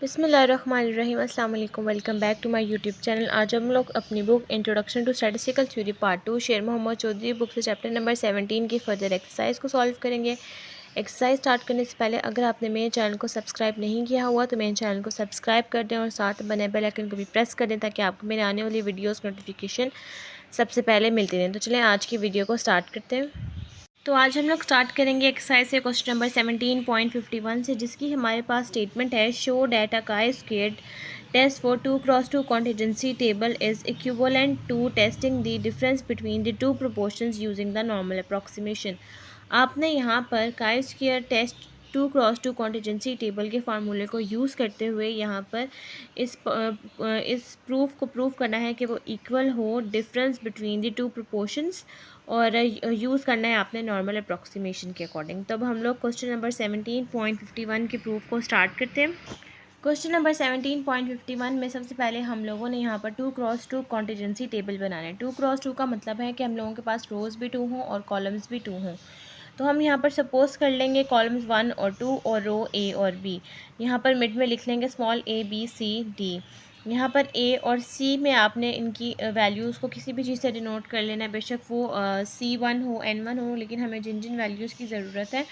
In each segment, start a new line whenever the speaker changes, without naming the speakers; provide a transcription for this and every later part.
बिस्मिल्लाहिर्रहमानिर्रहीम। अस्सलाम वालेकुम। Welcome back to my YouTube channel. आज हम लोग अपनी book introduction to statistical theory part 2 Sher Mohammad Chaudhry book से चैप्टर नंबर 17 की फर्दर एक्सरसाइज को सॉल्व करेंगे। एक्सरसाइज स्टार्ट करने से पहले अगर आपने मेरे चैनल को सब्सक्राइब नहीं किया हुआ तो मेरे चैनल को सब्सक्राइब कर दें और साथ बने बेल आइकन को भी प्रेस कर दें ताकि आपको मेरे आने वाली वीडियोज़ नोटिफिकेशन सबसे पहले मिलती रहें। तो चलें आज की वीडियो को स्टार्ट करते हैं। तो आज हम लोग स्टार्ट करेंगे एक्सरसाइज से क्वेश्चन नंबर 17.51 से, जिसकी हमारे पास स्टेटमेंट है show that a chi squared test for 2x2 contingency table is equivalent to testing the difference between the two proportions using the normal approximation. आपने यहाँ पर काई square test 2x2 contingency table के फार्मूले को यूज़ करते हुए यहाँ पर इस प्रूफ को प्रूव करना है कि वो इक्वल हो difference between the two proportions, और यूज़ करना है आपने नॉर्मल अप्रॉक्सीमेशन के अकॉर्डिंग। तब हम लोग क्वेश्चन नंबर 17.51 के प्रूफ को स्टार्ट करते हैं। क्वेश्चन नंबर 17.51 में सबसे पहले हम लोगों ने यहाँ पर 2x2 कॉन्टिजेंसी टेबल बनाना है। 2x2 का मतलब है कि हम लोगों के पास रोज़ भी 2 हों और कॉलम्स भी 2 हों। तो हम यहाँ पर सपोज कर लेंगे कॉलम्स 1 और 2 और रो ए और बी। यहाँ पर मिड में लिख लेंगे small a B C d. यहाँ पर ए और सी में आपने इनकी वैल्यूज़ को किसी भी चीज़ से डिनोट कर लेना है, बेशक वो C1 हो N1 हो, लेकिन हमें जिन जिन वैल्यूज़ की ज़रूरत है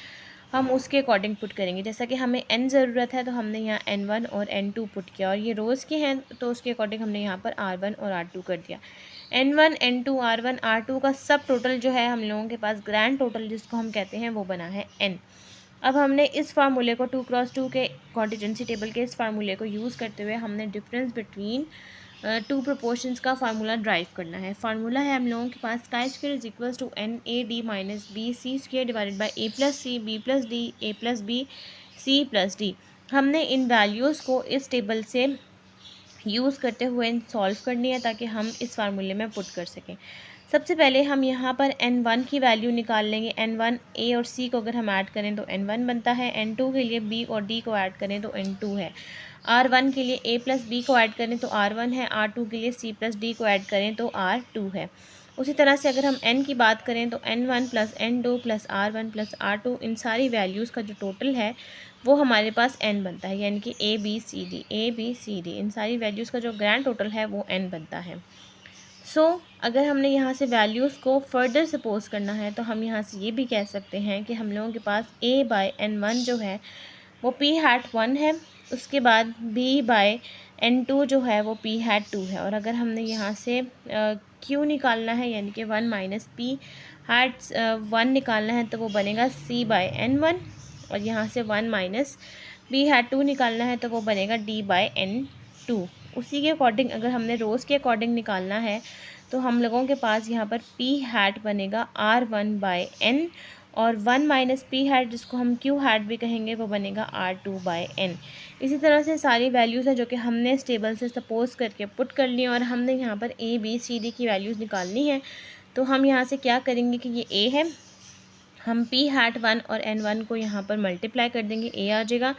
हम उसके अकॉर्डिंग पुट करेंगे। जैसा कि हमें n ज़रूरत है तो हमने यहाँ N1 और N2 पुट किया, और ये रोज़ के हैं तो उसके अकॉर्डिंग हमने यहाँ पर R1 और R2 कर दिया। N1 N2 R1 R2 का सब टोटल जो है हम लोगों के पास ग्रैंड टोटल जिसको हम कहते हैं वो बना है N। अब हमने इस फार्मूले को 2x2 के कॉन्टिजेंसी टेबल के इस फार्मूले को यूज़ करते हुए हमने डिफरेंस बिटवीन टू प्रोपोर्शंस का फार्मूला ड्राइव करना है। फार्मूला है हम लोगों के पास chi square is equals to NAD minus BC square divided by A plus C B plus D A plus B C plus D। हमने इन वैल्यूज़ को इस टेबल से यूज़ करते हुए सॉल्व करनी है ताकि हम इस फार्मूले में पुट कर सकें। सबसे पहले हम यहाँ पर N1 की वैल्यू निकाल लेंगे। N1 A और C को अगर हम ऐड करें तो N1 बनता है। N2 के लिए B और D को ऐड करें तो N2 है। R1 के लिए A प्लस B को ऐड करें तो R1 है। R2 के लिए C प्लस D को ऐड करें तो R2 है। उसी तरह से अगर हम N की बात करें तो N1 plus N2 plus R1 plus R2, इन सारी वैल्यूज़ का जो टोटल है वो हमारे पास N बनता है, यानी कि A B C D इन सारी वैल्यूज़ का जो ग्रैंड टोटल है वो N बनता है। अगर हमने यहाँ से वैल्यूज़ को फर्दर सपोज करना है तो हम यहाँ से ये भी कह सकते हैं कि हम लोगों के पास A बाय N1 जो है वो P हैट 1 है, उसके बाद B बाय N2 जो है वो P हैट 2 है। और अगर हमने यहाँ से Q निकालना है यानी कि 1 माइनस P हैट 1 निकालना है तो वो बनेगा C बाय N1, और यहाँ से 1 माइनस B हैट 2 निकालना है तो वो बनेगा D बाय N2। उसी के अकॉर्डिंग अगर हमने रोज़ के अकॉर्डिंग निकालना है तो हम लोगों के पास यहाँ पर P हैट बनेगा R1 बाय N, और 1 माइनस P हैट जिसको हम Q हैट भी कहेंगे वो बनेगा R2 बाय N। इसी तरह से सारी वैल्यूज़ हैं जो कि हमने इस टेबल से सपोज करके पुट कर ली, और हमने यहाँ पर A B C D की वैल्यूज़ निकालनी है। तो हम यहाँ से क्या करेंगे कि ये A है, हम P हैट 1 और N1 को यहाँ पर मल्टीप्लाई कर देंगे, A आ जाएगा।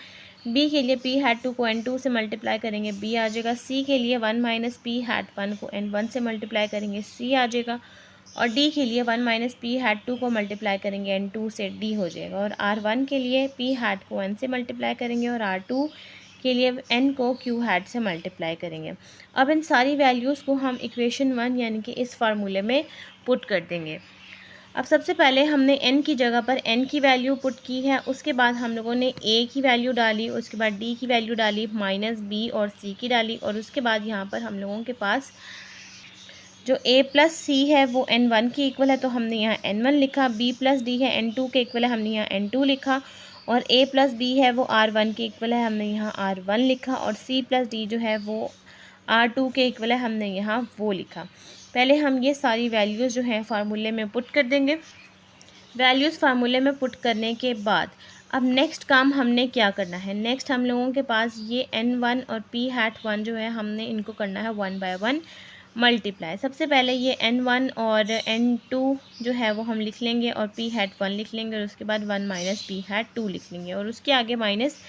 B के लिए P हैट 2 को N2 से मल्टीप्लाई करेंगे, B आ जाएगा। C के लिए 1 माइनस P हैट 1 को N1 से मल्टीप्लाई करेंगे, C आ जाएगा। और D के लिए 1 माइनस P हैट 2 को मल्टीप्लाई करेंगे N2 से, D हो जाएगा। और R1 के लिए P हैट को N से मल्टीप्लाई करेंगे और R2 के लिए N को Q हैट से मल्टीप्लाई करेंगे। अब इन सारी वैल्यूज़ को हम इक्वेशन 1 यानी कि इस फार्मूले में पुट कर देंगे। अब सबसे पहले हमने n की जगह पर n की वैल्यू पुट की है, उसके बाद हम लोगों ने a की वैल्यू डाली, उसके बाद d की वैल्यू डाली, माइनस b और c की डाली, और उसके बाद यहाँ पर हम लोगों के पास जो a प्लस c है वो n1 की इक्वल है तो हमने यहाँ n1 लिखा, b प्लस d है n2 के इक्वल है हमने यहाँ n2 लिखा, और a प्लस b है वो r1 के इक्वल है हमने यहाँ r1 लिखा, और c प्लस d जो है वो R2 के इक्वल है हमने यहाँ वो लिखा। पहले हम ये सारी वैल्यूज़ जो हैं फार्मूले में पुट कर देंगे। वैल्यूज़ फार्मूले में पुट करने के बाद अब नेक्स्ट काम हमने क्या करना है, नेक्स्ट हम लोगों के पास ये N1 और P हैट 1 जो है हमने इनको करना है 1 बाय 1 मल्टीप्लाई। सबसे पहले ये N1 और N2 जो है वो हम लिख लेंगे और P हैट 1 लिख लेंगे, और उसके बाद 1 माइनस P हैट 2 लिख लेंगे, और उसके आगे minus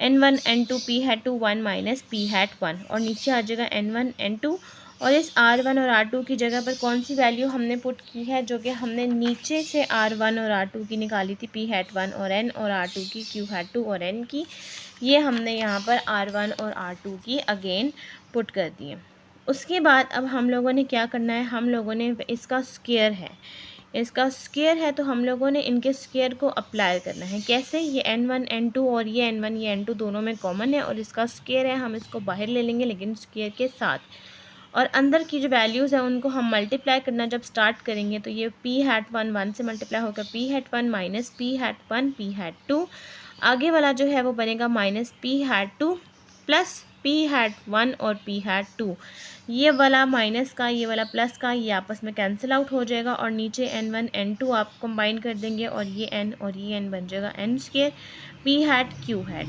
N1 N2 P hat 2 1 minus P hat 1, और नीचे आ जाएगा N1 N2 और इस R1 और R2 की जगह पर कौन सी वैल्यू हमने पुट की है, जो कि हमने नीचे से R1 और R2 की निकाली थी, P हैट 1 और N, और R2 की Q हैट 2 और N की, ये हमने यहाँ पर R1 और R2 की अगेन पुट कर दी है। उसके बाद अब हम लोगों ने क्या करना है, हम लोगों ने इसका स्क्वायर है, इसका स्क्वायर है तो हम लोगों ने इनके स्क्वायर को अप्लाई करना है। कैसे, ये n1 n2 और ये n1 ये n2 दोनों में कॉमन है और इसका स्क्वायर है, हम इसको बाहर ले लेंगे लेकिन स्क्वायर के साथ, और अंदर की जो वैल्यूज़ हैं उनको हम मल्टीप्लाई करना जब स्टार्ट करेंगे तो ये p हैट 1 1 से मल्टीप्लाई होगा p hat 1 minus p hat 1 p hat 2, आगे वाला जो है वो बनेगा minus p hat 2 plus p hat 1 और p हैट 2, ये वाला माइनस का ये वाला प्लस का ये आपस में कैंसिल आउट हो जाएगा और नीचे n1 n2 आप कंबाइन कर देंगे और ये n और ये n बन जाएगा n square p hat q hat,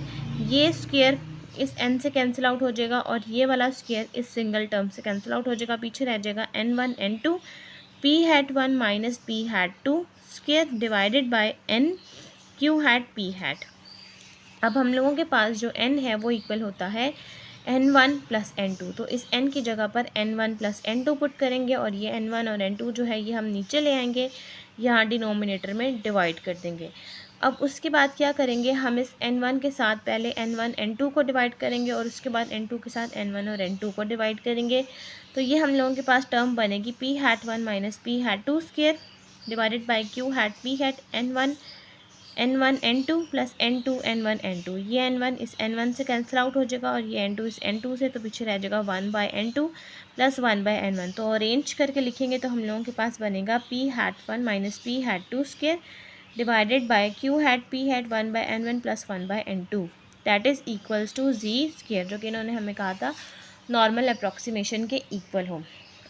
ये स्क्वायर इस n से कैंसिल आउट हो जाएगा और ये वाला स्क्वायर इस सिंगल टर्म से कैंसिल आउट हो जाएगा, पीछे रह जाएगा n1 n2 p hat 1 minus p hat 2 square divided by n q hat p hat. अब हम लोगों के पास जो n है वो इक्वल होता है n1 प्लस n2, तो इस n की जगह पर n1 प्लस n2 पुट करेंगे और ये n1 और n2 जो है ये हम नीचे ले आएंगे, यहाँ डिनोमिनेटर में डिवाइड कर देंगे। अब उसके बाद क्या करेंगे, हम इस n1 के साथ पहले n1 n2 को डिवाइड करेंगे और उसके बाद n2 के साथ n1 और n2 को डिवाइड करेंगे, तो ये हम लोगों के पास टर्म बनेगी p hat 1 minus p hat 2 square divided by q hat p hat n1 n2 plus n2 n1 n2, ये n1 इस n1 से कैंसिल आउट हो जाएगा और ये n2 इस n2 से, तो पीछे रह जाएगा 1 by n2 plus 1 by n1, तो अरेंज करके लिखेंगे तो हम लोगों के पास बनेगा p hat 1 minus p hat 2 square divided by q hat p hat 1 by n1 plus 1 by n2 that is equals to z square, जो कि इन्होंने हमें कहा था नॉर्मल अप्रॉक्सीमेशन के इक्वल हो।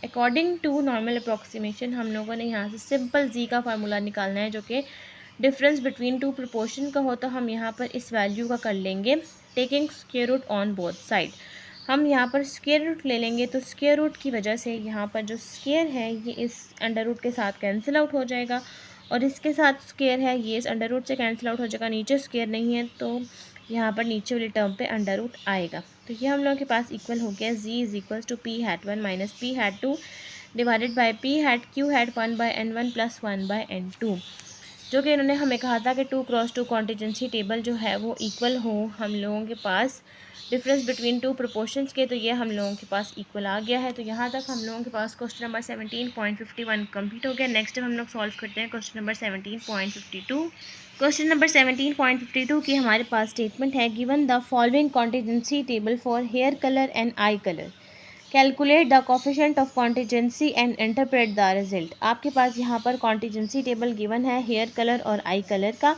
अकॉर्डिंग टू नॉर्मल अप्रॉक्सीमेशन हम लोगों ने यहाँ से सिंपल z का फार्मूला निकालना है, जो कि डिफरेंस बिटवीन टू प्रोपोर्शन का हो, तो हम यहाँ पर इस वैल्यू का कर लेंगे taking square root on both side. हम यहाँ पर स्क्वायर रूट ले लेंगे तो स्क्वायर रूट की वजह से यहाँ पर जो स्क्वायर है ये इस अंडर रूट के साथ कैंसिल आउट हो जाएगा और इसके साथ स्क्वायर है ये इस अंडर रूट से कैंसिल आउट हो जाएगा, नीचे स्क्वायर नहीं है तो यहाँ पर नीचे वाली टर्म पे अंडर रूट आएगा, तो ये हम लोगों के पास इक्वल हो गया z is equal to p hat 1 minus p hat 2 divided by p hat q hat 1 by n1 plus 1 by n2, जो कि इन्होंने हमें कहा था कि 2x2 कॉन्टीजेंसी टेबल जो है वो इक्वल हो हम लोगों के पास डिफरेंस बिटवीन टू प्रोपोर्शंस के, तो ये हम लोगों के पास इक्वल आ गया है। तो यहाँ तक हम लोगों के पास क्वेश्चन नंबर 17.51 कंप्लीट हो गया। नेक्स्ट हम लोग सॉल्व करते हैं क्वेश्चन नंबर 17.52। क्वेश्चन नंबर 17.52 की हमारे पास स्टेटमेंट है, given the following contingency table for hair colour and eye colour, calculate the coefficient of contingency and interpret the result. आपके पास यहाँ पर कॉन्टीजेंसी टेबल गिवन है हेयर कलर और आई कलर का,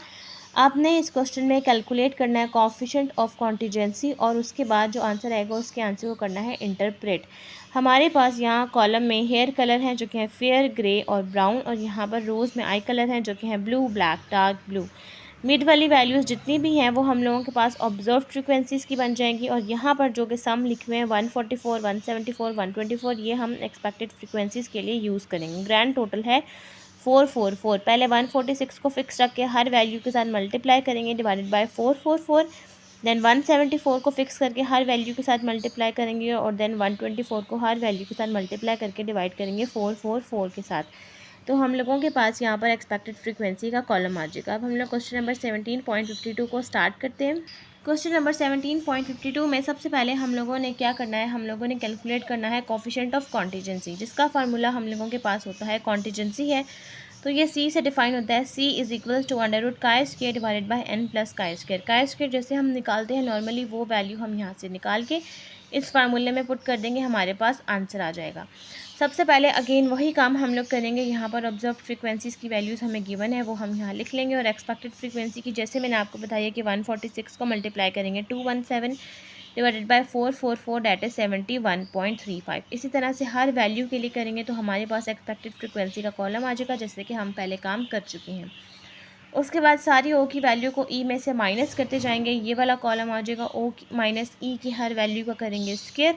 आपने इस क्वेश्चन में कैलकुलेट करना है कोफिशिएंट ऑफ कॉन्टीजेंसी और उसके बाद जो आंसर आएगा उसके आंसर को करना है इंटरप्रेट। हमारे पास यहाँ कॉलम में हेयर कलर हैं जो कि है फेयर, ग्रे और ब्राउन, और यहाँ पर रोज़ में आई कलर हैं जो कि हैं blue, black, dark blue. Mid वाली वैल्यूज़ जितनी भी हैं वो हम लोगों के पास ऑब्जर्व फ्रीक्वेंसीज़ की बन जाएंगी, और यहाँ पर जो कि सम लिखे हुए हैं 144, 174, 124, ये हम एक्सपेक्टेड फ्रीक्वेंसीज़ के लिए यूज़ करेंगे। ग्रैंड टोटल है 444। पहले 146 को फिक्स रख के हर वैल्यू के साथ मल्टीप्लाई करेंगे डिवाइडेड बाय 444, देन 174 को फिक्स करके हर वैल्यू के साथ मल्टीप्लाई करेंगे और देन 124 को हर वैल्यू के साथ मल्टीप्लाई करके डिवाइड करेंगे 444 के साथ। तो हम लोगों के पास यहाँ पर एक्सपेक्टेड फ्रीक्वेंसी का कॉलम आ जाएगा। अब हम लोग क्वेश्चन नंबर 17.52 को स्टार्ट करते हैं। क्वेश्चन नंबर 17.52 में सबसे पहले हम लोगों ने क्या करना है, हम लोगों ने कैलकुलेट करना है कोफिशिएंट ऑफ कॉन्टीजेंसी, जिसका फार्मूला हम लोगों के पास होता है, कॉन्टीजेंसी है तो ये C से डिफाइन होता है, C is equal to under root chi square divided by n plus chi square. Chi square जैसे हम निकालते हैं नॉर्मली वो वैल्यू हम यहाँ से निकाल के इस फार्मूले में पुट कर देंगे, हमारे पास आंसर आ जाएगा। सबसे पहले अगेन वही काम हम लोग करेंगे, यहाँ पर ऑब्जर्व फ्रीक्वेंसीज़ की वैल्यूज़ हमें गिवन है वो हम यहाँ लिख लेंगे और एक्सपेक्टेड फ्रीक्वेंसी की जैसे मैंने आपको बताया कि 146 को मल्टीप्लाई करेंगे 217 डिवाइडेड बाय 444 डेट इज 71.35। इसी तरह से हर वैल्यू के लिए करेंगे तो हमारे पास एक्सपेक्टेड फ्रीक्वेंसी का कॉलम आ जाएगा, जैसे कि हम पहले काम कर चुके हैं। उसके बाद सारी ओ की वैल्यू को ई में से माइनस करते जाएंगे, ये वाला कॉलम आ जाएगा। ओ माइनस ई की हर वैल्यू का करेंगे स्क्वायर,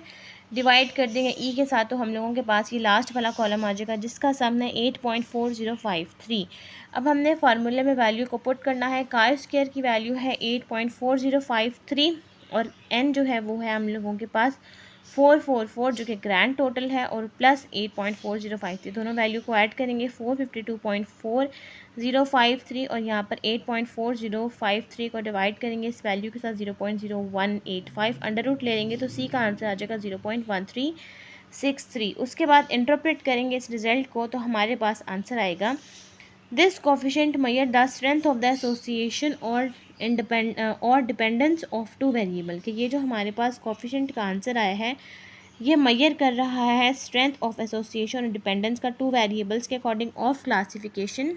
डिवाइड कर देंगे ई के साथ, तो हम लोगों के पास ये लास्ट वाला कॉलम आ जाएगा जिसका सम है 8.4053। अब हमने फार्मूले में वैल्यू को पुट करना है, काई स्क्वायर की वैल्यू है 8.4053 और n जो है वो है हम लोगों के पास 444 जो कि ग्रैंड टोटल है, और प्लस 8.4053, दोनों वैल्यू को ऐड करेंगे 452.4053 और यहाँ पर 8.4053 को डिवाइड करेंगे इस वैल्यू के साथ 0.0185, अंडर रूट ले लेंगे तो सी का आंसर आ जाएगा 0.1363। उसके बाद इंटरप्रेट करेंगे इस रिजल्ट को तो हमारे पास आंसर आएगा this coefficient measure the strength of the association और डिपेंडेंस ऑफ टू वेरिएबल, कि ये जो हमारे पास कोफिशिएंट का आंसर आया है ये मेजर कर रहा है स्ट्रेंथ ऑफ एसोसिएशन और डिपेंडेंस का टू वेरिएबल्स के according of classification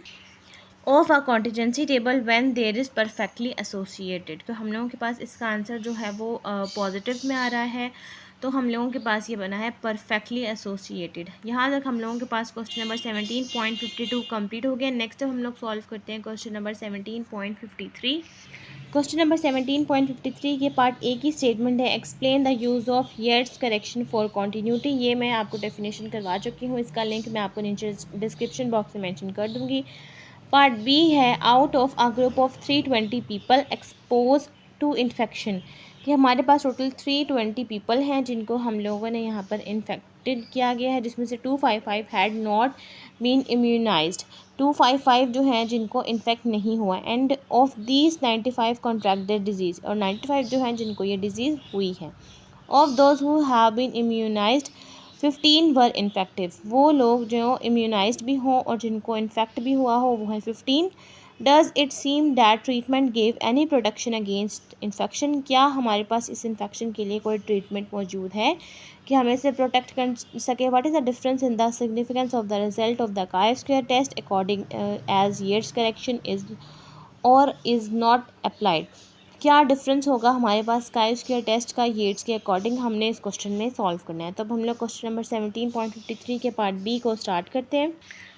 of a contingency table when there is perfectly associated. तो हम लोगों के पास इसका आंसर जो है वो पॉजिटिव में आ रहा है, तो हम लोगों के पास ये बना है परफेक्टली एसोसिएटेड। यहाँ तक हम लोगों के पास क्वेश्चन नंबर 17.52 कंप्लीट हो गया। नेक्स्ट हम लोग सॉल्व करते हैं क्वेश्चन नंबर 17.53। क्वेश्चन नंबर 17.53 के पार्ट ए की स्टेटमेंट है explain the use of Yates correction for continuity. ये मैं आपको डेफिनेशन करवा चुकी हूँ, इसका लिंक मैं आपको नीचे डिस्क्रिप्शन बॉक्स में मेंशन कर दूँगी। पार्ट बी है out of a group of 320 people expose to infection, कि हमारे पास टोटल 320 पीपल हैं जिनको हम लोगों ने यहाँ पर इन्फेक्टेड किया गया है, जिसमें से 255 हैड नॉट बीन इम्यूनाइज्ड, 255 जो हैं जिनको इन्फेक्ट नहीं हुआ, and of these 95 contracted disease, और 95 जो हैं जिनको ये डिजीज़ हुई है। Of those who have been immunised 15 were infective, वो लोग जो इम्यूनाइज्ड भी हों और जिनको इन्फेक्ट भी हुआ हो वो है 15। Does it seem that treatment gave any protection against infection, क्या हमारे पास इस इन्फेक्शन के लिए कोई ट्रीटमेंट मौजूद है कि हमें इसे प्रोटेक्ट कर सके। What is the difference in the significance of the result of the chi square test according as Yates correction is और इज़ नॉट अप्लाइड, क्या डिफरेंस होगा हमारे पास काई स्क्वायर टेस्ट का येट्स के अकॉर्डिंग, हमने इस क्वेश्चन में सॉल्व करना है। तब हम लोग क्वेश्चन नंबर 17.53 के पार्ट बी को स्टार्ट करते हैं।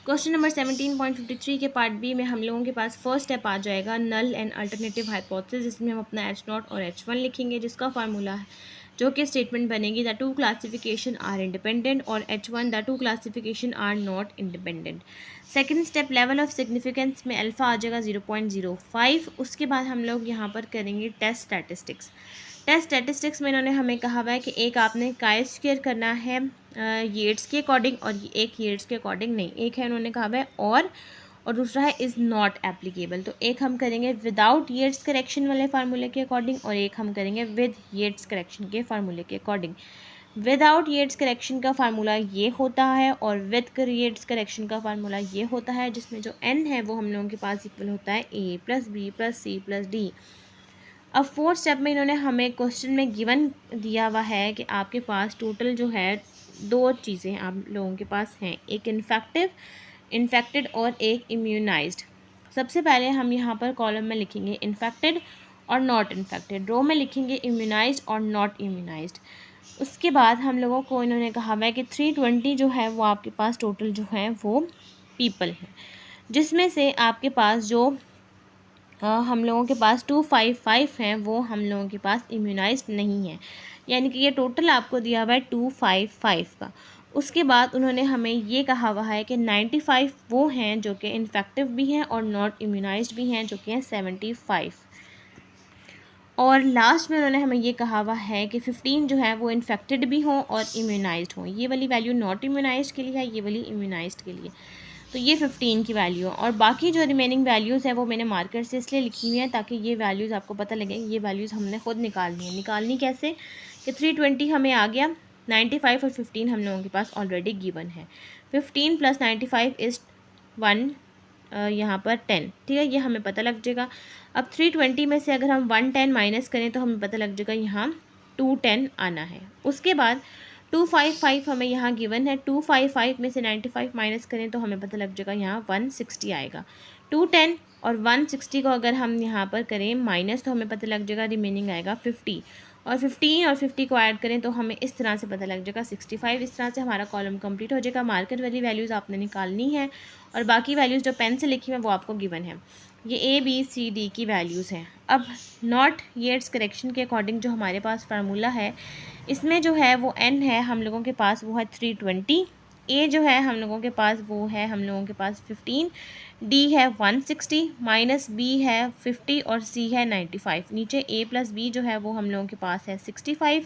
क्वेश्चन नंबर 17.53 के पार्ट बी में हम लोगों के पास फर्स्ट स्टेप आ जाएगा नल एंड अल्टरनेटिव हाइपोथेसिस, जिसमें हम अपना H0 और H1 लिखेंगे, जिसका फार्मूला है जो कि स्टेटमेंट बनेगी the two classification are independent और H1 the two classification are not independent. Second step level of significance में अल्फ़ा आ जाएगा 0.05। उसके बाद हम लोग यहाँ पर करेंगे टेस्ट स्टैटिस्टिक्स। टेस्ट स्टैटिस्टिक्स में इन्होंने हमें कहा हुआ है कि एक आपने काई स्क्वायर करना है येट्स के अकॉर्डिंग और एक येट्स के अकॉर्डिंग नहीं, एक है उन्होंने कहा हुआ है और दूसरा है इज़ नॉट एप्लीकेबल। तो एक हम करेंगे विदाउट येट्स करेक्शन वाले फार्मूले के अकॉर्डिंग और एक हम करेंगे विद येट्स करेक्शन के फार्मूले के अकॉर्डिंग। विदाउट येट्स करेक्शन का फार्मूला ये होता है और विद येट्स करेक्शन का फार्मूला ये होता है, जिसमें जो n है वो हम लोगों के पास इक्वल होता है a + b + c + d। अब फोर्थ स्टेप में इन्होंने हमें क्वेश्चन में गिवन दिया हुआ है कि आपके पास टोटल जो है दो चीज़ें आप लोगों के पास हैं, एक इन्फेक्टेड और एक इम्यूनाइज्ड। सबसे पहले हम यहाँ पर कॉलम में लिखेंगे इन्फेक्टेड और नॉट इन्फेक्टेड, रो में लिखेंगे इम्यूनाइज्ड और नॉट इम्यूनाइज्ड। उसके बाद हम लोगों को इन्होंने कहा हुआ है कि 320 जो है वो आपके पास टोटल जो है वो पीपल हैं, जिसमें से आपके पास जो हम लोगों के पास 255 हैं वो हम लोगों के पास इम्यूनाइज्ड नहीं है, यानी कि ये टोटल आपको दिया हुआ है 255 का। उसके बाद उन्होंने हमें ये कहा हुआ है कि 95 वो हैं जो कि इन्फेक्टिव भी हैं और नॉट इम्यूनाइज्ड भी हैं, जो कि हैं 75। और लास्ट में उन्होंने हमें ये कहा हुआ है कि 15 जो है वो इन्फेक्टेड भी हों और इम्यूनाइज्ड हों। ये वाली वैल्यू नॉट इम्यूनाइज्ड के लिए है, ये वाली इम्यूनाइज्ड के लिए, तो ये 15 की वैल्यू है। और बाकी जो रिमेनिंग वैल्यूज़ हैं वो मैंने मार्कर से इसलिए लिखी हुई हैं ताकि ये वैल्यूज़ आपको पता लगे ये वैल्यूज़ हमने खुद निकालनी है। निकालनी कैसे कि 320 हमें आ गया, 95 और 15 हम लोगों के पास ऑलरेडी गिवन है। 15 + 95 इज़ 1 यहाँ पर 10, ठीक है, ये हमें पता लग जाएगा। अब 320 में से अगर हम 110 माइनस करें तो हमें पता लग जाएगा यहाँ 210 आना है। उसके बाद 255 हमें यहाँ गिवन है, 255 में से 95 माइनस करें तो हमें पता लग जाएगा यहाँ 160 आएगा। 210 और 160 को अगर हम यहाँ पर करें माइनस तो हमें पता लग जाएगा रिमेनिंग आएगा 50, और 15 और 50 को ऐड करें तो हमें इस तरह से पता लग जाएगा 65। इस तरह से हमारा कॉलम कंप्लीट हो जाएगा। मार्कर वाली वैल्यूज़ आपने निकालनी है और बाकी वैल्यूज़ जो पेन से लिखी हुई है वो आपको गिवन है। ये A B C D की वैल्यूज़ हैं। अब नॉट येट्स करेक्शन के अकॉर्डिंग जो हमारे पास फार्मूला है इसमें जो है वो n है हम लोगों के पास वो है 320, A जो है हम लोगों के पास वो है हम लोगों के पास 15, D है 160, माइनस B है 50 और C है 95। नीचे A + B जो है वो हम लोगों के पास है 65,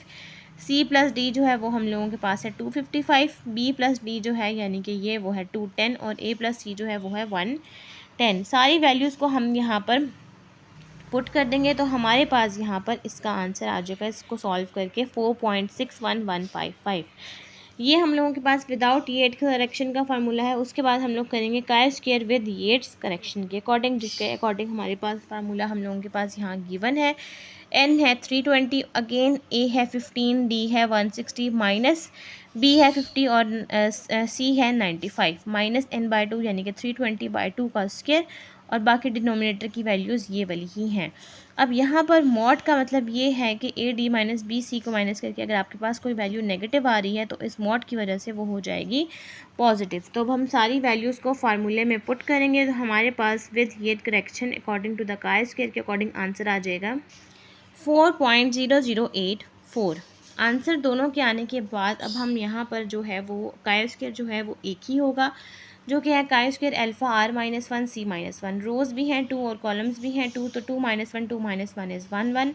सी प्लस डी जो है वो हम लोगों के पास है 255, बी प्लस डी जो है यानी कि ये वो है 210 और ए प्लस सी जो है वो है 110। सारी वैल्यूज़ को हम यहाँ पर पुट कर देंगे तो हमारे पास यहाँ पर इसका आंसर आ जाएगा, इसको सॉल्व करके 4.61155। ये हम लोगों के पास विदाउट येट्स करेक्शन का फार्मूला है। उसके बाद हम लोग करेंगे chi square with Yates correction के अकॉर्डिंग, जिसके अकॉर्डिंग हमारे पास फार्मूला हम लोगों के पास यहाँ गिवन है। एन है 320, अगेन ए है 15, डी है 160, माइनस बी है 50 और सी है 95, माइनस n बाई 2 यानी कि 320/2 का स्क्वायर और बाकी डिनोमिनेटर की वैल्यूज़ ये वाली ही हैं। अब यहाँ पर मॉड का मतलब ये है कि a d minus b c को माइनस करके अगर आपके पास कोई वैल्यू नेगेटिव आ रही है तो इस मॉड की वजह से वो हो जाएगी पॉजिटिव। तो अब हम सारी वैल्यूज़ को फार्मूले में पुट करेंगे तो हमारे पास with Yates correction according to the chi square के अकॉर्डिंग आंसर आ जाएगा 4.0084। आंसर दोनों के आने के बाद अब हम यहाँ पर जो है वो काई स्क्वायर जो है वो एक ही होगा, जो कि है chi square alpha r minus 1 c minus 1। रोज़ भी हैं 2 और कॉलम्स भी हैं 2, तो 2 माइनस 1 2 माइनस 1 इज़ 1 1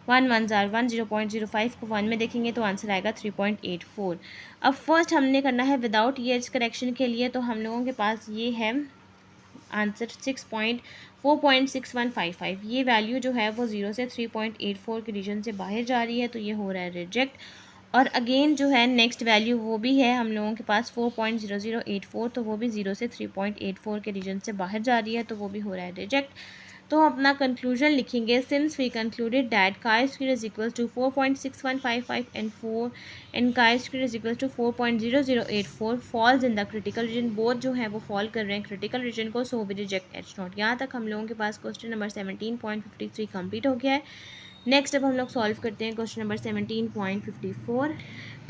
1 1 जार 1, 0.05 को 1 में देखेंगे तो आंसर आएगा 3.84। अब फर्स्ट हमने करना है विदाउट येट्स करेक्शन के लिए, तो हम लोगों के पास ये है आंसर 4.6155। ये वैल्यू जो है वो 0 से 3.84 के रीजन से बाहर जा रही है तो ये हो रहा है रिजेक्ट। और अगेन जो है नेक्स्ट वैल्यू वो भी है हम लोगों के पास 4.0084, तो वो भी 0 से 3.84 के रीजन से बाहर जा रही है तो वो भी हो रहा है रिजेक्ट। तो हम अपना कंक्लूजन लिखेंगे, since we concluded that chi square is equal to 4.6155 and chi square is equal to 4.0084 falls in the critical region. Both जो है वो फॉल कर रहे हैं क्रिटिकल रीजन को, so we reject H naught. यहाँ तक हम लोगों के पास क्वेश्चन नंबर 17.53 कंप्लीट हो गया है। नेक्स्ट अब हम लोग सॉल्व करते हैं क्वेश्चन नंबर 17.54।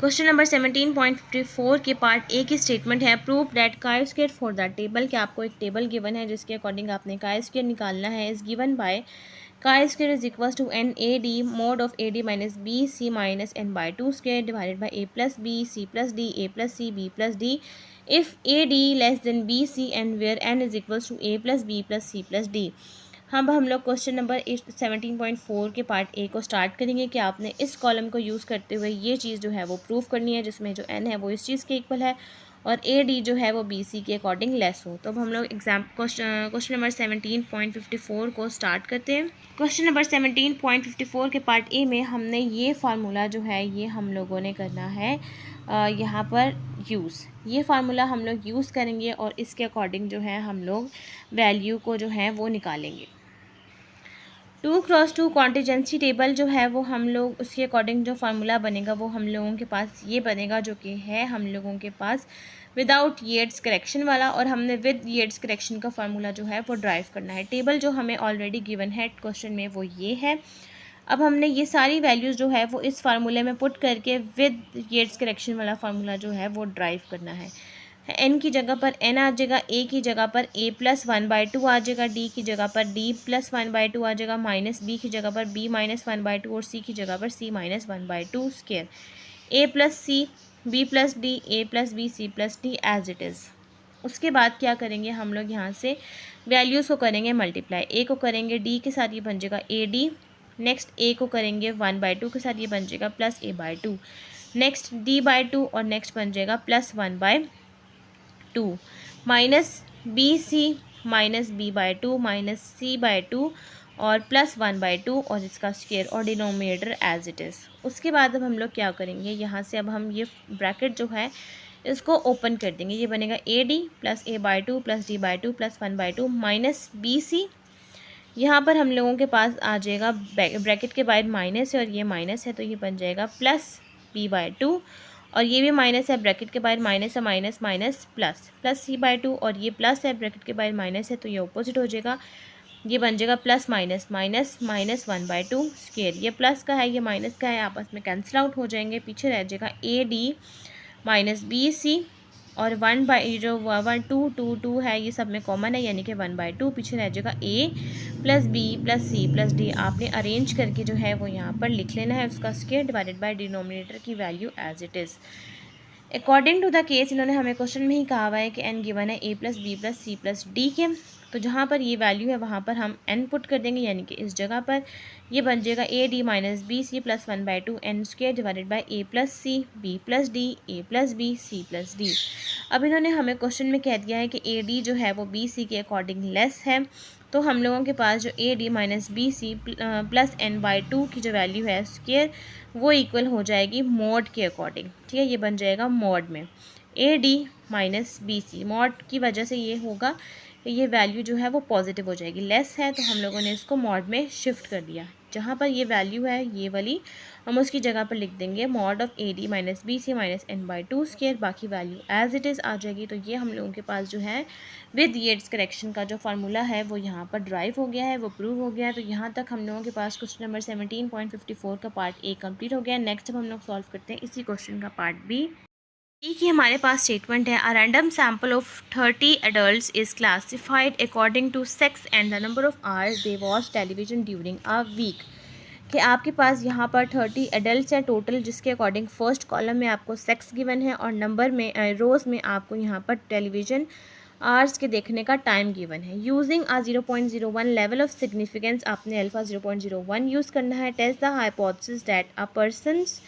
क्वेश्चन नंबर 17.54 के पार्ट ए की स्टेटमेंट है prove that chi square for the table, कि आपको एक टेबल गिवन है जिसके अकॉर्डिंग आपने काई स्क्वायर निकालना है, is given by chi square is equal to n a d mod of a d minus b c minus n by 2 square divided by a plus B C plus D A plus C B plus d if a d less than b c and where n is equal to a plus b plus c plus d. हम लोग question number 17.4 के part A को start करेंगे कि आपने इस column को use करते हुए ये चीज़ जो है वो प्रूव करनी है, जिसमें जो एन है वो इस चीज़ के इक्वल है और ए डी जो है वो बी सी के अकॉर्डिंग लेस हो। तो अब हम लोग क्वेश्चन नंबर 17.54 को स्टार्ट करते हैं। क्वेश्चन नंबर 17.54 के पार्ट ए में हमने ये फार्मूला जो है ये हम लोगों ने करना है यहाँ पर यूज़। ये फार्मूला हम लोग यूज़ करेंगे और इसके अकॉर्डिंग जो है हम लोग वैल्यू को जो है वो निकालेंगे। 2x2 कॉन्टीजेंसी टेबल जो है वो हम लोग उसके अकॉर्डिंग जो फार्मूला बनेगा वो हम लोगों के पास ये बनेगा, जो कि है हम लोगों के पास विदाउट येट्स करेक्शन वाला, और हमने विद येट्स करेक्शन का फार्मूला जो है वो ड्राइव करना है। टेबल जो हमें ऑलरेडी गिवन है क्वेश्चन में वो ये है। अब हमने ये सारी वैल्यूज़ जो है वो इस फार्मूले में पुट करके विद येट्स करेक्शन वाला फार्मूला जो है वो ड्राइव करना है। एन की जगह पर एन आ जाएगा, ए की जगह पर ए प्लस 1/2 आ जाएगा, डी की जगह पर डी प्लस 1/2 आ जाएगा, माइनस बी की जगह पर बी माइनस 1/2 और सी की जगह पर C minus 1/2 square, A plus C B plus D A plus B C plus D as it is. उसके बाद क्या करेंगे हम लोग यहाँ से वैल्यूज़ को करेंगे मल्टीप्लाई। ए को करेंगे डी के साथ, ये बन जाएगा ए डी। नेक्स्ट ए को करेंगे 1/2 के साथ, ये बन जाएगा प्लस a/2। नेक्स्ट d/2 और नेक्स्ट बन जाएगा plus 1/2 minus b c minus b/2 minus c/2 और प्लस 1/2 और इसका स्क्वायर और डिनोमिनेटर एज इट इज़। उसके बाद अब हम लोग क्या करेंगे, यहाँ से अब हम ये ब्रैकेट जो है इसको ओपन कर देंगे। ये बनेगा a/d plus a/2 plus d/2 plus 1/2 minus b c. यहाँ पर हम लोगों के पास आ जाएगा ब्रैकेट के बाद माइनस है और ये माइनस है तो ये बन जाएगा प्लस b/2 और ये भी माइनस है, ब्रैकेट के बाद माइनस है, minus minus plus plus c/2 और ये प्लस है, ब्रैकेट के बाद माइनस है तो ये ऑपोजिट हो जाएगा, ये बन जाएगा plus minus minus minus 1/2 square. ये प्लस का है ये माइनस का है, आपस में कैंसिल आउट हो जाएंगे, पीछे रह जाएगा a/d माइनस b/c और 1/2 है ये सब में कॉमन है यानी कि 1/2, पीछे रह जाएगा a plus b plus c plus d. आपने अरेंज करके जो है वो यहाँ पर लिख लेना है उसका स्क्वायर डिवाइडेड बाय डिनोमिनेटर की value as it is according to the case. इन्होंने हमें क्वेश्चन में ही कहा हुआ है कि n गिवन है a plus b plus c plus d के, तो जहाँ पर ये वैल्यू है वहाँ पर हम n पुट कर देंगे यानी कि इस जगह पर ये बन जाएगा a d minus b C plus 1/2 n square divided by a plus C B plus D A plus B C plus d. अब इन्होंने हमें क्वेश्चन में कह दिया है कि ए डी जो है वो बी सी के अकॉर्डिंग लेस है, तो हम लोगों के पास जो a d minus b C plus n/2 की जो वैल्यू है स्क्वायर वो इक्वल हो जाएगी मॉड के अकॉर्डिंग। ठीक है, ये बन जाएगा मॉड में a d minus b c. Mod की वजह से ये होगा कि ये वैल्यू जो है वो पॉजिटिव हो जाएगी, लेस है तो हम लोगों ने इसको मॉड में शिफ्ट कर दिया। जहाँ पर ये वैल्यू है ये वाली हम उसकी जगह पर लिख देंगे mod of a d minus b c minus n/2 square, बाकी वैल्यू एज इट इज़ आ जाएगी। तो ये हम लोगों के पास जो है विद येट्स करेक्शन का जो फार्मूला है वो यहाँ पर ड्राइव हो गया है, वो प्रूव हो गया है। तो यहाँ तक हम लोगों के पास क्वेश्चन नंबर 17.54 का पार्ट ए कंप्लीट हो गया है। नेक्स्ट अब हम लोग सॉल्व करते हैं इसी क्वेश्चन का पार्ट बी। की हमारे पास स्टेटमेंट है, a random sample of 30 adults is classified according to sex and the number of hours they watch television during a week. कि आपके पास यहाँ पर 30 एडल्ट्स हैं टोटल, जिसके अकॉर्डिंग फर्स्ट कॉलम में आपको सेक्स गिवन है और नंबर में रोज़ में आपको यहाँ पर टेलीविज़न आवर्स के देखने का टाइम गिवन है। Using a 0.01 level of significance आपने अल्फ़ा 0.01 यूज़ करना है। Test the hypothesis that a person's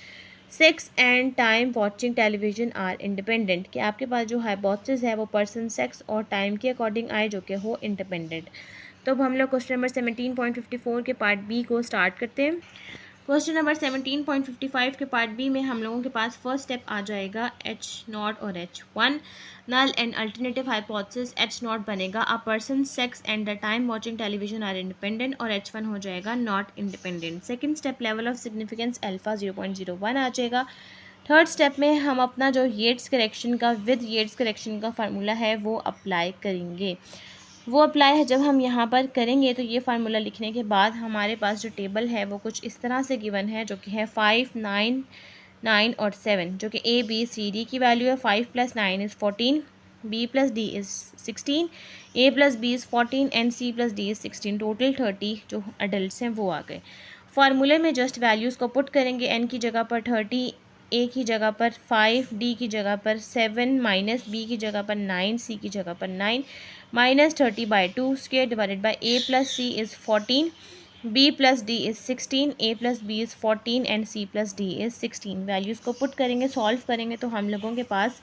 sex and time watching television are independent. कि आपके पास जो हाइपोथेसिस है वो पर्सन सेक्स और टाइम के अकॉर्डिंग आए जो कि हो इंडिपेंडेंट। तो अब हम लोग क्वेश्चन नंबर 17.54 के पार्ट बी को स्टार्ट करते हैं। क्वेश्चन नंबर 17.55 के पार्ट बी में हम लोगों के पास फर्स्ट स्टेप आ जाएगा H0 और H1 null and alternative hypothesis. H0 बनेगा a person sex and the time watching television are independent और H1 हो जाएगा not independent. Second step level of significance alpha 0.01 आ जाएगा। थर्ड स्टेप में हम अपना जो येट्स करेक्शन का विद येट्स करेक्शन का फार्मूला है वो अप्लाई करेंगे। वो अप्लाई है जब हम यहाँ पर करेंगे तो ये फार्मूला लिखने के बाद हमारे पास जो टेबल है वो कुछ इस तरह से गिवन है, जो कि है 5, 9, 9 और 7, जो कि ए बी सी डी की वैल्यू है। 5 + 9 is 14, b + d is 16, a + b is 14 and c + d is 16। Total 30 जो अडल्ट हैं वो आ गए। फार्मूले में जस्ट वैल्यूज़ को पुट करेंगे, एन की जगह पर 30, ए की जगह पर 5, डी की जगह पर 7, माइनस बी की जगह पर 9, सी की जगह पर 9, minus 30/2 square divided by a plus c is 14, b plus d is 16, a plus b is 14 and c plus d is 16। Values को पुट करेंगे, सॉल्व करेंगे तो हम लोगों के पास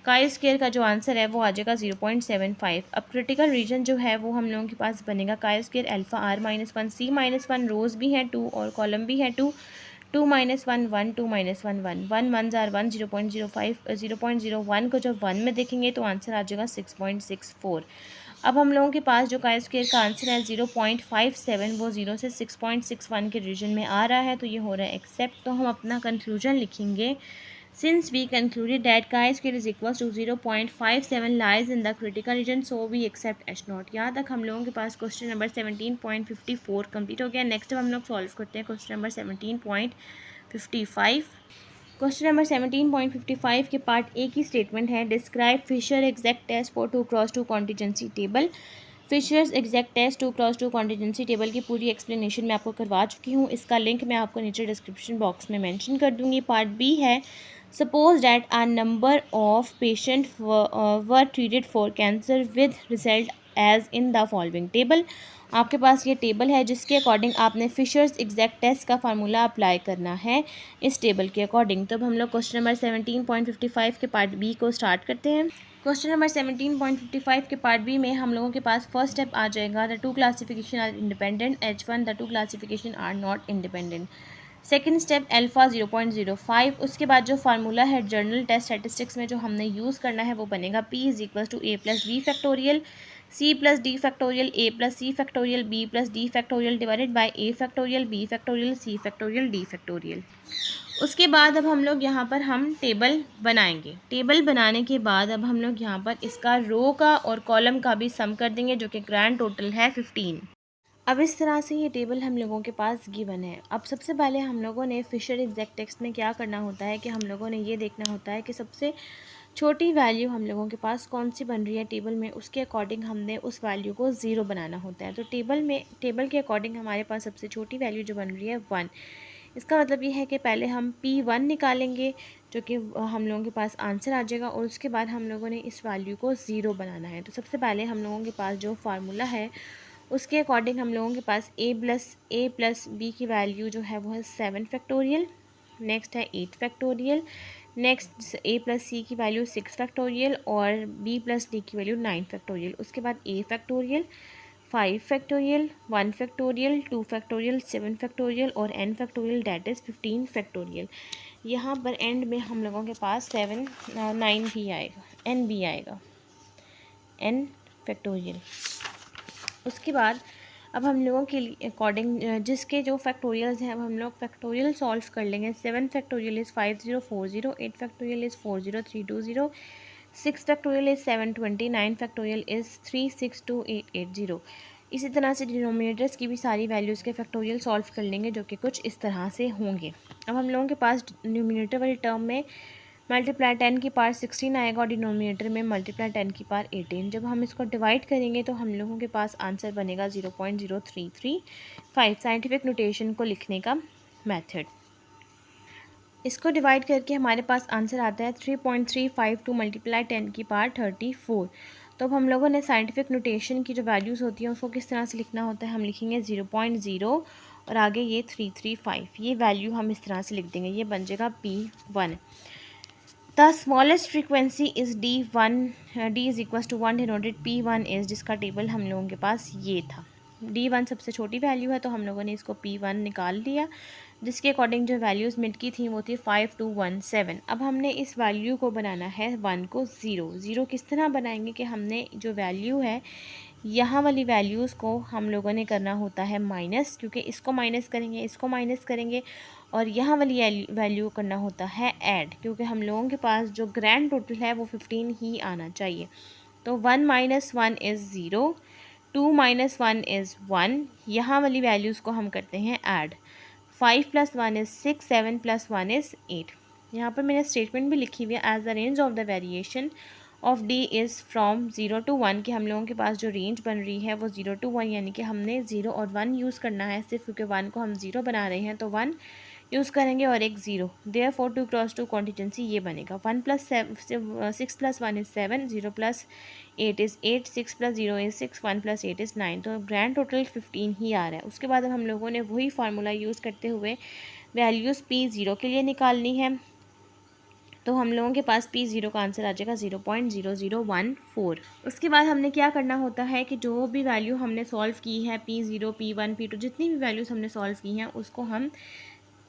काई स्क्वायर का जो आंसर है वो आ जाएगा 0.75। अब क्रिटिकल रीजन जो है वो हम लोगों के पास बनेगा chi square alpha r-1 c-1, रोज़ भी हैं 2 और कॉलम भी है 2, 2 - 1 1, 2 - 1 1, 1 1 ज़ार 1, 0.05 0.01 को जब 1 में देखेंगे तो आंसर आ जाएगा 6.64। अब हम लोगों के पास जो काई स्क्वायर का आंसर है 0.57 वो 0 से 6.61 के रीजन में आ रहा है, तो ये हो रहा है एक्सेप्ट। तो हम अपना कंक्लूजन लिखेंगे, since we concluded that chi-square is equals to 0.57 lies in the critical region, so we accept H0। यहाँ तक हम लोगों के पास क्वेश्चन नंबर 17.54 कंप्लीट हो गया। नेक्स्ट अब हम लोग सॉल्व करते हैं क्वेश्चन नंबर 17.55। क्वेश्चन नंबर 17.55 के पार्ट ए की स्टेटमेंट है, describe Fisher exact test for 2x2 contingency table. Fisher's exact test 2x2 contingency table की पूरी एक्सप्लेनेशन मैं आपको करवा चुकी हूँ, इसका लिंक मैं आपको नीचे डिस्क्रिप्शन बॉक्स में मेंशन कर दूँगी। पार्ट बी है, suppose that a number of patients were treated for cancer with result as in the following table। आपके पास ये टेबल है जिसके अकॉर्डिंग आपने फिशर्स एग्जैक्ट टेस्ट का फार्मूला अप्लाई करना है इस टेबल के अकॉर्डिंग। तब हम लोग क्वेश्चन नंबर 17.55 के पार्ट बी को स्टार्ट करते हैं। क्वेश्चन नंबर 17.55 के पार्ट बी में हम लोगों के पास फर्स्ट स्टेप आ जाएगा, the two classification are independent, H1 the two classification are not independent. Second step alpha 0.05। उसके बाद जो फार्मूला है जर्नल टेस्ट स्टैटिस्टिक्स में जो हमने यूज़ करना है वो बनेगा P = a + b factorial, c + d factorial, a + c factorial, b + d factorial divided by a factorial, b factorial, c factorial, d factorial. उसके बाद अब हम लोग यहाँ पर हम टेबल बनाएंगे। टेबल बनाने के बाद अब हम लोग यहाँ पर इसका रो का और कॉलम का भी सम कर देंगे, जो कि ग्रैंड टोटल है 15। अब इस तरह से ये टेबल हम लोगों के पास गिवन है। अब सबसे पहले हम लोगों ने फिशर एग्जैक्ट टेस्ट में क्या करना होता है कि हम लोगों ने ये देखना होता है कि सबसे छोटी वैल्यू हम लोगों के पास कौन सी बन रही है टेबल में, उसके अकॉर्डिंग हमने उस वैल्यू को 0 बनाना होता है। तो टेबल के अकॉर्डिंग हमारे पास सबसे छोटी वैल्यू जो बन रही है 1। इसका मतलब ये है कि पहले हम P1 निकालेंगे जो कि हम लोगों के पास आंसर आ जाएगा, और उसके बाद हम लोगों ने इस वैल्यू को 0 बनाना है। तो सबसे पहले हम लोगों के पास जो फार्मूला है उसके अकॉर्डिंग हम लोगों के पास a प्लस बी की वैल्यू जो है वो है 7 फैक्टोरियल, नेक्स्ट है 8 फैक्टोरियल, नेक्स्ट a प्लस सी की वैल्यू 6 फैक्टोरियल और b प्लस डी की वैल्यू 9 फैक्टोरियल। उसके बाद a factorial, 5 factorial, 1 factorial, 2 factorial, 7 factorial और n factorial that is 15 factorial. यहाँ पर एंड में हम लोगों के पास 9 भी आएगा, n भी आएगा, n फैक्टोरियल। उसके बाद अब हम लोगों के लिए अकॉर्डिंग जिसके जो फैक्टोरियल्स हैं अब हम लोग फैक्टोरियल सॉल्व कर लेंगे। 7 factorial is 5040, 8 factorial is 40320, 6 factorial is 720, 9 factorial is 362880। इसी तरह से डिनोमिनेटर्स की भी सारी वैल्यूज़ के फैक्टोरियल सॉल्व कर लेंगे जो कि कुछ इस तरह से होंगे। अब हम लोगों के पास न्यूमिनेटर वाली टर्म में मल्टीप्लाई 10 की पावर 16 आएगा और डिनोमिनेटर में मल्टीप्लाई 10 की पावर 18। जब हम इसको डिवाइड करेंगे तो हम लोगों के पास आंसर बनेगा 0.0335 साइंटिफिक नोटेशन को लिखने का मेथड। इसको डिवाइड करके हमारे पास आंसर आता है 3.352 मल्टीप्लाई 10 की पावर 34। तो अब हम लोगों ने साइंटिफिक नोटेशन की जो वैल्यूज़ होती हैं उसको किस तरह से लिखना होता है, हम लिखेंगे 0.0 और आगे ये 335, ये वैल्यू हम इस तरह से लिख देंगे, ये बन जाएगा P1। The smallest frequency is D1, D is equal to 1 denoted P1 is, जिसका टेबल हम लोगों के पास ये था। D1 सबसे छोटी वैल्यू है तो हम लोगों ने इसको P1 निकाल लिया, जिसके अकॉर्डिंग जो वैल्यूज़ मिड की थी वो थी 5217। अब हमने इस वैल्यू को बनाना है 1 को 0 किस तरह बनाएंगे कि हमने जो वैल्यू है यहाँ वाली वैल्यूज़ को हम लोगों ने करना होता है माइनस, क्योंकि इसको माइनस करेंगे, इसको माइनस करेंगे और यहाँ वाली वैल्यू करना होता है ऐड, क्योंकि हम लोगों के पास जो ग्रैंड टोटल है वो 15 ही आना चाहिए। तो 1 माइनस 1 इज़ 0, 2 माइनस 1 इज़ 1, यहाँ वाली वैल्यूज़ को हम करते हैं add. 5 plus 1 is 6, 7 plus 1 is 8। यहाँ पर मैंने स्टेटमेंट भी लिखी हुई है, as the range of the variation of D is from 0 to 1, कि हम लोगों के पास जो रेंज बन रही है वो 0 to 1, यानी कि हमने 0 और 1 यूज़ करना है सिर्फ, क्योंकि 1 को हम 0 बना रहे हैं तो 1 यूज़ करेंगे और एक 0। देयरफॉर 2 क्रॉस 2 कॉन्टीजेंसी ये बनेगा। 1 plus 6 plus 1 is 7, 0 plus 8 is 8, 6 plus 0 is 6, 1 plus 8 is 9। तो ग्रैंड टोटल 15 ही आ रहा है। उसके बाद अब हम लोगों ने वही फार्मूला यूज़ करते हुए वैल्यूज़ P0 के लिए निकालनी है, तो हम लोगों के पास P0 का आंसर आ जाएगा 0.0014। उसके बाद हमने क्या करना होता है कि जो भी वैल्यू हमने सॉल्व की है P0, P1, P2, जितनी भी वैल्यूज़ हमने सॉल्व की हैं उसको हम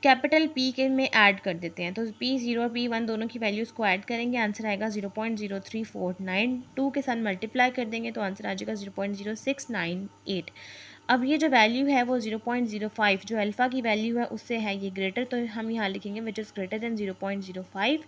कैपिटल P के में ऐड कर देते हैं। तो P0 और P1 दोनों की वैल्यूज़ को ऐड करेंगे, आंसर आएगा 0.0349। 2 के साथ मल्टीप्लाई कर देंगे तो आंसर आ जाएगा 0.0698। अब ये जो वैल्यू है वो 0.05 जो अल्फ़ा की वैल्यू है उससे है ये ग्रेटर, तो हम यहाँ लिखेंगे विच इज़ ग्रेटर देन 0.05।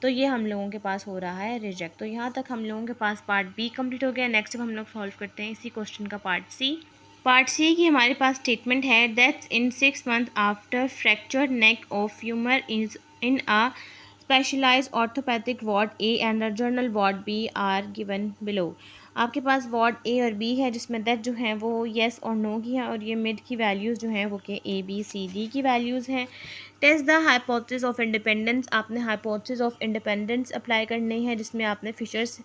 तो ये हम लोगों के पास हो रहा है रिजेक्ट। तो यहाँ तक हम लोगों के पास पार्ट बी कंप्लीट हो गया। नेक्स्ट हम लोग सॉल्व करते हैं इसी क्वेश्चन का पार्ट सी। पार्ट सी की हमारे पास स्टेटमेंट है, that's in 6 months after fractured neck of femur is in a specialized orthopaedic ward A and the general ward B are given below. आपके पास वार्ड ए और बी है जिसमें डेथ जो है वो येस और नो की है और ये मिड की वैल्यूज़ जो हैं वो के ए बी सी डी की वैल्यूज़ हैं। Test the hypothesis of independence, आपने हाइपोथेसिस ऑफ इंडिपेंडेंस अप्लाई करनी है जिसमें आपने फिशर्स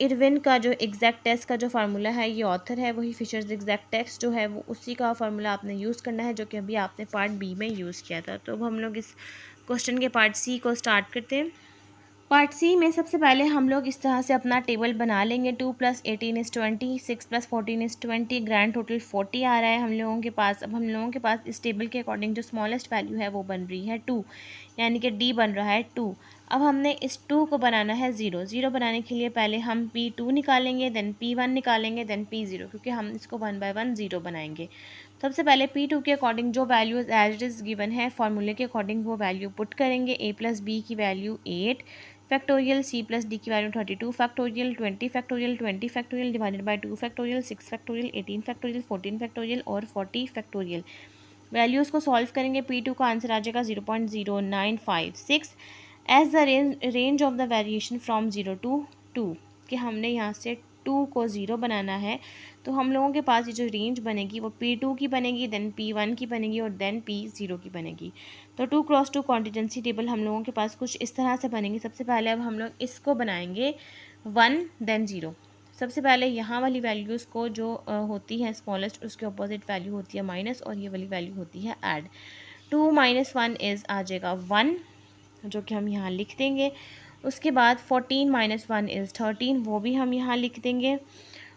इरविन का जो एग्जैक्ट टेस्ट का जो फार्मूला है, ये ऑथर है वही फिशर्स एग्जैक्ट टेस्ट जो है वो उसी का फार्मूला आपने यूज़ करना है जो कि अभी आपने पार्ट बी में यूज़ किया था। तो अब हम लोग इस क्वेश्चन के पार्ट सी को स्टार्ट करते हैं। पार्ट सी में सबसे पहले हम लोग इस तरह से अपना टेबल बना लेंगे। 2 + 18 = 20, 6 + 14 = 20, ग्रैंड टोटल 40 आ रहा है हम लोगों के पास। अब हम लोगों के पास इस टेबल के अकॉर्डिंग जो स्मॉलेस्ट वैल्यू है वो बन रही है 2, यानी कि डी बन रहा है 2। अब हमने इस 2 को बनाना है 0 बनाने के लिए पहले हम P2 निकालेंगे, देन P1 निकालेंगे, देन P0, क्योंकि हम इसको 1 by 1 0 बनाएंगे। सबसे पहले P2 के अकॉर्डिंग जो value as it is given है फार्मूले के अकॉर्डिंग वो वैल्यू पुट करेंगे। a + b की वैल्यू 8 फैक्टोरियल, c + d की value 32 factorial, 20 factorial, 20 factorial divided by 2 factorial, 6 factorial, 18 factorial, 14 factorial और 40 फैक्टोरियल। वैल्यूज़ को सॉल्व करेंगे। P2 का आंसर आ जाएगा 0.0956 as the range of the variation from 0 to 2, कि हमने यहाँ से 2 को 0 बनाना है। तो हम लोगों के पास ये जो रेंज बनेगी वो P2 की बनेगी, देन P1 की बनेगी और देन P0 की बनेगी। तो 2 क्रॉस 2 कॉन्टीजेंसी टेबल हम लोगों के पास कुछ इस तरह से बनेंगे। सबसे पहले अब हम लोग इसको बनाएंगे 1 देन 0। सबसे पहले यहाँ वाली वैल्यूज़ को जो होती है स्मॉलेस्ट, उसके अपोजिट वैल्यू होती है माइनस, और ये वाली वैल्यू होती है ऐड। 2 - 1 इज़ आ जाएगा 1, जो कि हम यहाँ लिख देंगे। उसके बाद 14 - 1 इज़ 13, वो भी हम यहाँ लिख देंगे।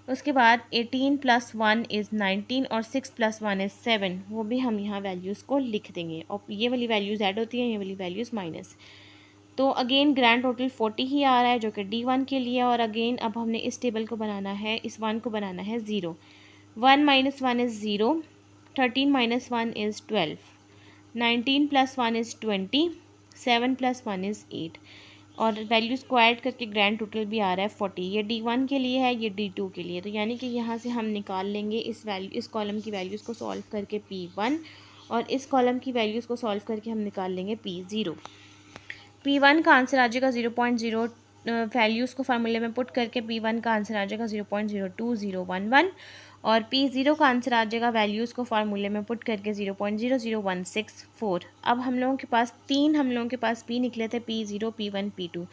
उसके बाद 18 + 1 इज़ 19 और 6 + 1 इज़ 7, वो भी हम यहाँ वैल्यूज़ को लिख देंगे। और ये वाली वैल्यूज़ ऐड होती हैं, ये वाली वैल्यूज़ माइनस। तो अगेन ग्रैंड टोटल 40 ही आ रहा है, जो कि D1 के लिए। और अगेन अब हमने इस टेबल को बनाना है, इस 1 को बनाना है 0। 1 - 1 इज़ 0, 13 - 1 इज़ 12, 19 + 1 इज़ 20, 7 + 1 इज़ 8। और वैल्यूज़ को ऐड करके ग्रैंड टोटल भी आ रहा है 40। ये D1 के लिए है, ये D2 के लिए। तो यानी कि यहाँ से हम निकाल लेंगे इस कॉलम की वैल्यूज़ को सॉल्व करके P1, और इस कॉलम की वैल्यूज़ को सॉल्व करके हम निकाल लेंगे P0। P1 का आंसर आ जाएगा 0.0, वैल्यूज़ को फार्मूले में पुट करके P1 का आंसर आ जाएगा 0.02011, और P0 का आंसर आ जाएगा वैल्यूज़ को फार्मूले में पुट करके 0.00164। अब हम लोगों के पास P निकले थे, P0, P1, P2।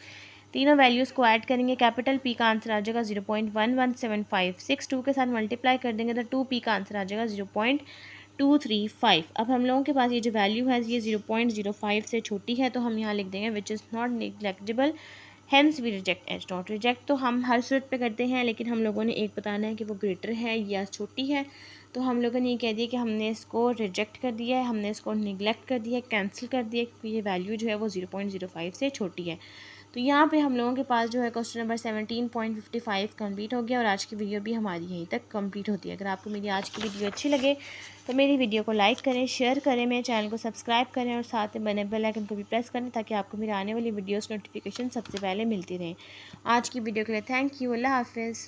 तीनों वैल्यूज़ को ऐड करेंगे, कैपिटल P का आंसर आ जाएगा 0.11756, 2 के साथ मल्टीप्लाई कर देंगे तो 2P का आंसर आ जाएगा 0.235। अब हम लोगों के पास ये जो वैल्यू है ये 0.05 से छोटी है, तो हम यहाँ लिख देंगे which is not neglectable, hence we reject H naught. Reject तो हम हर सूरत पे करते हैं, लेकिन हम लोगों ने एक बताना है कि वो ग्रेटर है या छोटी है। तो हम लोगों ने ये कह दिया कि हमने इसको रिजेक्ट कर दिया है, हमने इसको निगलेक्ट कर दिया है, कैंसिल कर दिया, क्योंकि ये वैल्यू जो है वो 0.05 से छोटी है। तो यहाँ पे हम लोगों के पास जो है क्वेश्चन नंबर 17.55 कंप्लीट हो गया, और आज की वीडियो भी हमारी यहीं तक कंप्लीट होती है। अगर आपको मेरी आज की वीडियो अच्छी लगे तो मेरी वीडियो को लाइक करें, शेयर करें, मेरे चैनल को सब्सक्राइब करें, और साथ में बने बेल आइकन को भी प्रेस करें, ताकि आपको मेरी आने वाली वीडियोस नोटिफिकेशन सबसे पहले मिलती रहें। आज की वीडियो के लिए थैंक यू। अल्लाह हाफिज़।